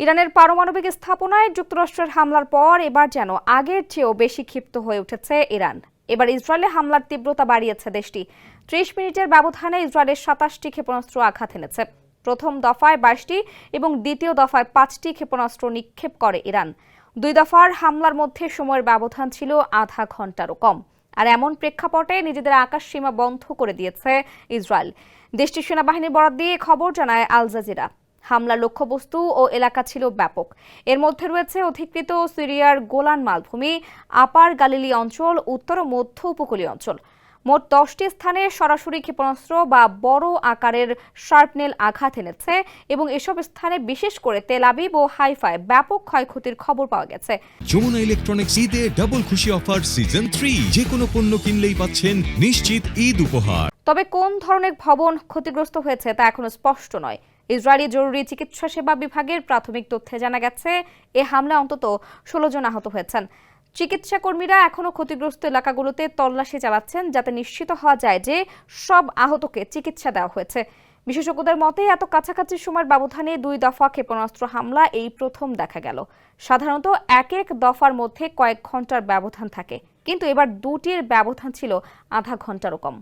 ইরানের পারমাণবিক স্থাপনায় যুক্তরাষ্ট্রের হামলার পর এবার যেন আগের চেয়েও বেশি ক্ষিপ্ত হয়ে উঠেছে ইরান। এবার ইসরায়েলে হামলার তীব্রতা বাড়িয়েছে দেশটি। ৩০ মিনিটের ব্যবধানে ইসরায়েলের ২৭টি ক্ষেপণাস্ত্র আঘাত এনেছে। প্রথম দফায় ২২টি এবং দ্বিতীয় দফায় ৫টি ক্ষেপণাস্ত্র নিক্ষেপ করে ইরান। দুই দফার হামলার মধ্যে সময়ের ব্যবধান ছিল আধা ঘন্টারও কম। আর এমন প্রেক্ষাপটে নিজেদের আকাশ সীমা বন্ধ করে দিয়েছে ইসরায়েল। দেশটির সেনাবাহিনীর বরাত দিয়ে খবর জানায় আল জাজিরা। হামলার লক্ষ্যবস্তু ও এলাকা ছিল ব্যাপক। এর মধ্যে রয়েছে অধিকৃত সিরিয়ার গোলান মালভূমি, আপার গালিলি অঞ্চল, উত্তর ও মধ্য উপকূলীয় অঞ্চল। মোট ১০টি স্থানে সরাসরি ক্ষেপণাস্ত্র বা বড় আকারের শার্পনেল আঘাত এনেছে এবং এসব স্থানে বিশেষ করে তেল আবিব ও হাইফায় ব্যাপক ক্ষয়ক্ষতির খবর পাওয়া গেছে। যমুনা ইলেকট্রনিক্স ঈদে ডাবল খুশি অফার সিজন 3, যে কোনো পণ্য কিনলেই পাচ্ছেন নিশ্চিত ঈদ উপহার। তবে কোন ধরনের ভবন ক্ষতিগ্রস্ত হয়েছে তা এখনো স্পষ্ট নয়। ইসরায়েলি জরুরি চিকিৎসা সেবা বিভাগের প্রাথমিক তথ্যে জানা গেছে এ হামলায় অন্তত ১৬ জন আহত হয়েছেন। চিকিৎসা কর্মীরা এখনও ক্ষতিগ্রস্ত এলাকাগুলোতে তল্লাশি চালাচ্ছেন যাতে নিশ্চিত হওয়া যায় যে সব আহতকে চিকিৎসা দেওয়া হয়েছে। বিশেষজ্ঞদের মতে এত কাছাকাছি সময়ের ব্যবধানে দুই দফা ক্ষেপণাস্ত্র হামলা এই প্রথম দেখা গেল। সাধারণত এক এক দফার মধ্যে কয়েক ঘন্টার ব্যবধান থাকে, কিন্তু এবার দুটির ব্যবধান ছিল আধা ঘন্টারও কম।